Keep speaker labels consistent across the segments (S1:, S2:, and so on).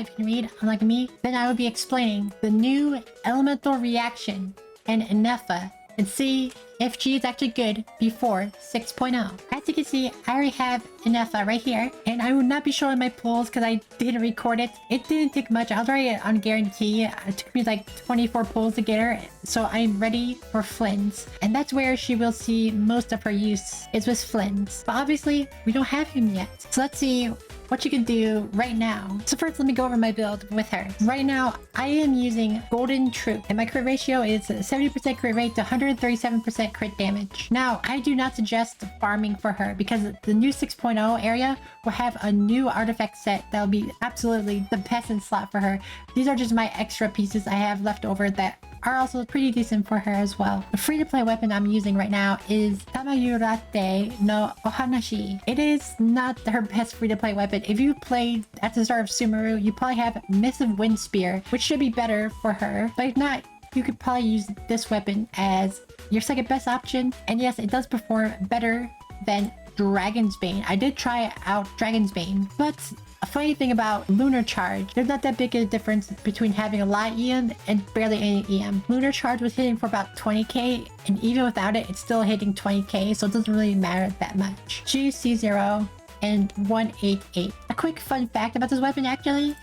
S1: if you can read, unlike me, then I would be explaining the new elemental reaction and Inefa and see if she is actually good before 6.0. As you can see, I already have Inefa right here, and I will not be showing my pulls because I didn't record it. It didn't take much. I was already on guarantee. It took me like 24 pulls to get her, so I'm ready for Flynn's. And that's where she will see most of her use, is with Flynn's. But obviously, we don't have him yet. So let's see what you can do right now. So first, let me go over my build with her. Right now, I am using Golden Troop, and my crit ratio is 70% crit rate to 137% crit damage. Now, I do not suggest farming for her because the new 6.0 area will have a new artifact set that will be absolutely the best in slot for her. These are just my extra pieces I have left over that are also pretty decent for her as well. The free-to-play weapon I'm using right now is Tamayurate no Ohanashi. It is not her best free-to-play weapon. If you played at the start of Sumeru, you probably have Missive Wind Spear, which should be better for her. But if not, you could probably use this weapon as your second best option. And yes, it does perform better than Dragon's Bane. I did try out Dragon's Bane, but a funny thing about lunar-charged, there's not that big a difference between having a lot of EM and barely any EM. Lunar-charged was hitting for about 20k, and even without it, it's still hitting 20k, so it doesn't really matter that much. GC0 and 188. A quick fun fact about this weapon actually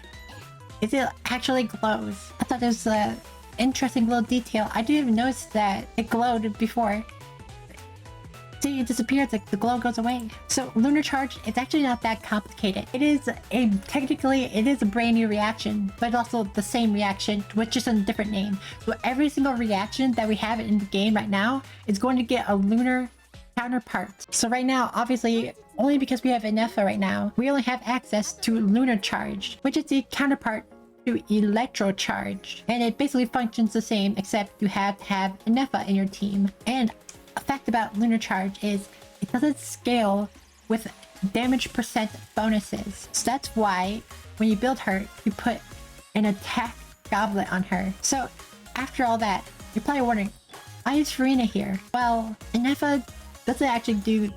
S1: is it actually glows. I thought there was a interesting little detail. I didn't even notice that it glowed before. See, it disappears, like the glow goes away. So lunar charge, it's actually not that complicated. It is a brand new reaction, but also the same reaction with just a different name. So every single reaction that we have in the game right now is going to get a lunar counterpart. So right now, obviously, only because we have Inefa right now, we only have access to lunar charge, which is the counterpart to electro charge. And it basically functions the same, except you have to have Inefa in your team. And a fact about lunar charge is it doesn't scale with damage percent bonuses. So that's why when you build her, you put an attack goblet on her. So after all that, you're probably wondering, why is Farina here? Well, Inefa doesn't actually do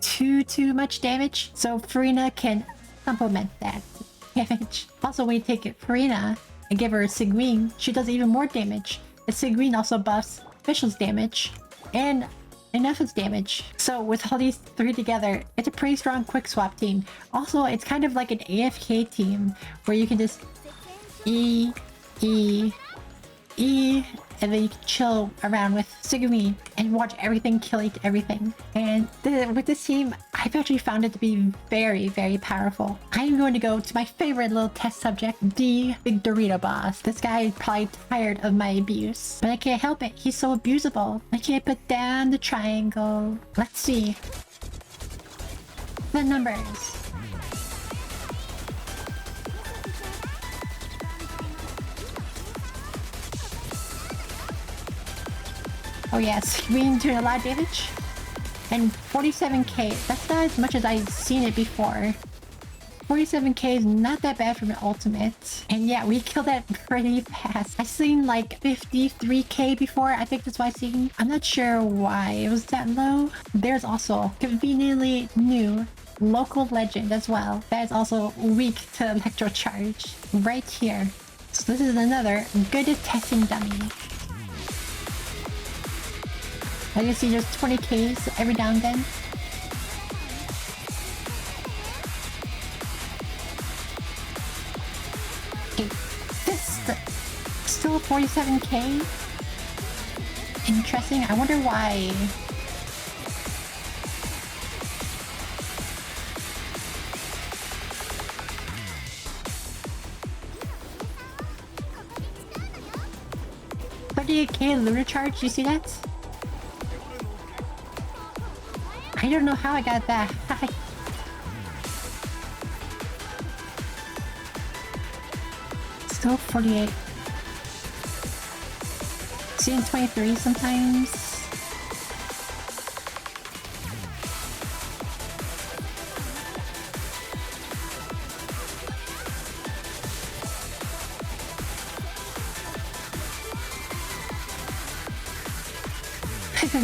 S1: too much damage, so Farina can supplement that damage. Also, when you take Farina and give her Sigwing, she does even more damage. The Sigwing also buffs Fischl's damage and Inefa's damage. So with all these three together, it's a pretty strong quick swap team. Also, it's kind of like an AFK team where you can just E, and then you can chill around with Sigurine and watch everything kill everything. And with this team, I've actually found it to be very powerful. I'm going to go to my favorite little test subject, the Big Dorito boss. This guy is probably tired of my abuse, but I can't help it. He's so abusable. I can't put down the triangle. Let's see the numbers. Oh yes, we've been doing a lot of damage. And 47k, that's not as much as I've seen it before. 47k is not that bad from an ultimate. And yeah, we killed that pretty fast. I've seen like 53k before. I think that's what I've seen. I'm not sure why it was that low. There's also conveniently new local legend as well. That is also weak to electro charge right here. So this is another good testing dummy. As you see, there's 20Ks every now and then. Okay, this still 47k. Interesting. I wonder why. $38k lunar charge. You see that? I don't know how I got that high. Still 48. Seeing 23 sometimes.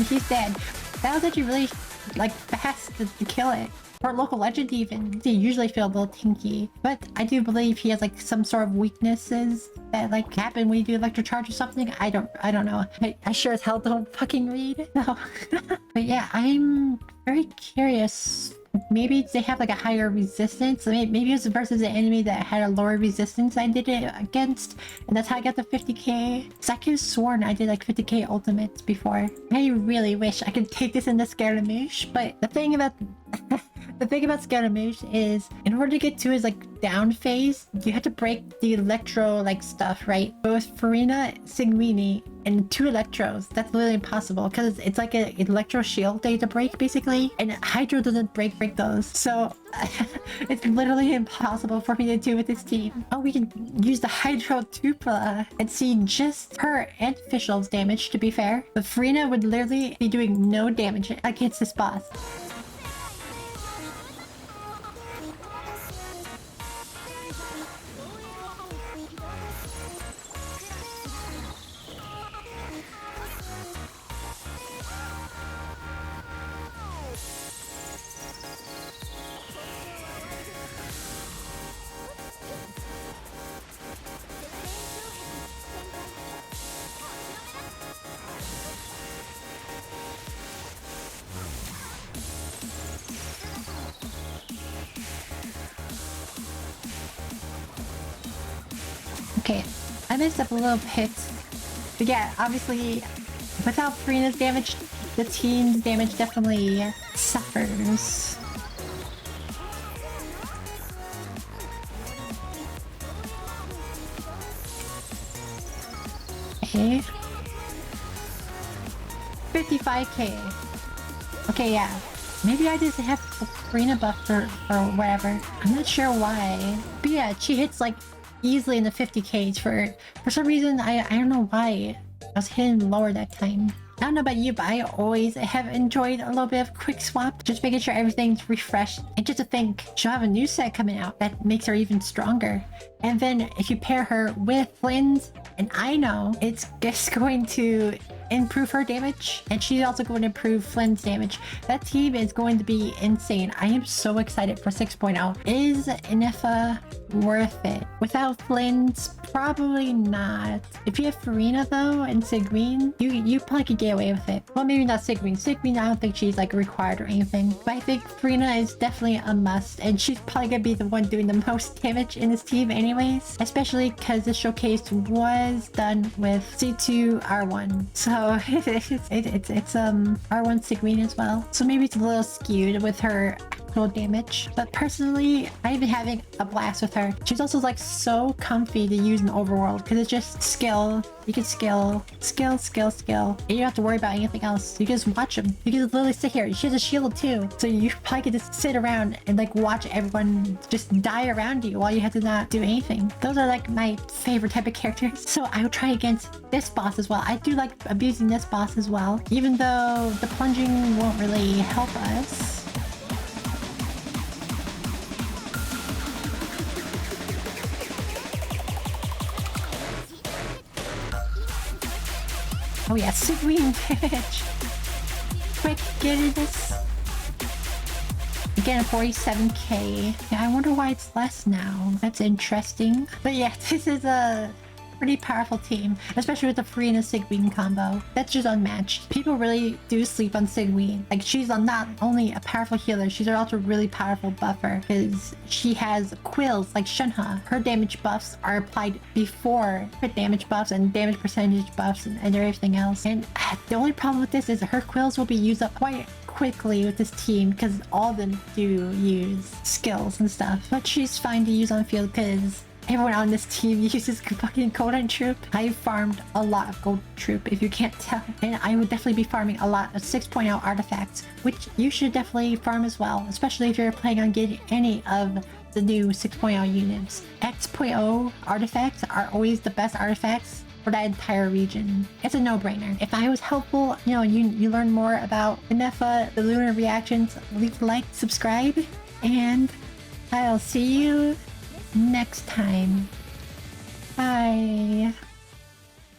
S1: He's dead. That was actually really like fast to kill it. or local legend even. They usually feel a little tinky, but I do believe he has like some sort of weaknesses that like happen when you do electrocharge or something. I don't know. I sure as hell don't fucking read. No. But yeah, I'm very curious. Maybe they have like a higher resistance. Maybe it was versus an enemy that had a lower resistance I did it against, and that's how I got the 50k. So I could have sworn I did like 50k ultimates before. I really wish I could take this into Scaramouche, but the thing about the thing about Scaramouche is in order to get to his like down phase, you have to break the electro like stuff, right? Both Farina, Seguini, and 2 electros. That's literally impossible because it's like an electro shield they have to break basically, and Hydro doesn't break those. So it's literally impossible for me to do with this team. Oh, we can use the Hydro Tupla and see just her and Fischl's damage, to be fair. But Farina would literally be doing no damage against this boss. Okay, I messed up a little bit. But yeah, obviously, without Farina's damage, the team's damage definitely suffers. Okay. 55k. Okay, yeah. Maybe I just have the Farina buff or whatever. I'm not sure why. But yeah, she hits like easily in the 50k for some reason. I don't know why I was hitting lower that time. I don't know about you, but I always have enjoyed a little bit of quick swap, just making sure everything's refreshed. And just to think, she'll have a new set coming out that makes her even stronger. And then if you pair her with Flynn's, and I know it's just going to improve her damage, and she's also going to improve Flynn's damage. That team is going to be insane. I am so excited for 6.0. Is Ineffa worth it? Without Flynn's, probably not. If you have Farina though and Sigween, you probably could get away with it. Well, maybe not Sigween. Sigween, I don't think she's like required or anything. But I think Farina is definitely a must, and she's probably gonna be the one doing the most damage in this team anyways. Especially because the showcase was done with C2 R1. So it's R1 Sigween as well. So maybe it's a little skewed with her actual damage. But personally, I've been having a blast with her. She's also like so comfy to use in overworld because it's just skill. You can skill. And you don't have to worry about anything else. You can just watch them. You can literally sit here. She has a shield too. So you probably could just sit around and like watch everyone just die around you while you have to not do anything. Those are like my favorite type of characters. So I would try against this boss as well. I do like abusing this boss as well, even though the plunging won't really help us. Oh yeah, Sigween damage. Quick, get in this. Again, 47k. Yeah, I wonder why it's less now. That's interesting. But yeah, this is a pretty powerful team, especially with the Farina Sigween combo. That's just unmatched. People really do sleep on Sigween. Like, she's not only a powerful healer, she's also a really powerful buffer because she has quills like Shunha. Her damage buffs are applied before crit damage buffs and damage percentage buffs and everything else. And the only problem with this is her quills will be used up quite quickly with this team because all of them do use skills and stuff. But she's fine to use on field because everyone on this team uses fucking Golden Troop. I farmed a lot of Gold Troop, if you can't tell. And I would definitely be farming a lot of 6.0 artifacts, which you should definitely farm as well, especially if you're planning on getting any of the new 6.0 units. X.0 artifacts are always the best artifacts for that entire region. It's a no-brainer. If I was helpful, you know, you learn more about Ineffa, the lunar reactions, leave a like, subscribe, and I'll see you next time. Bye.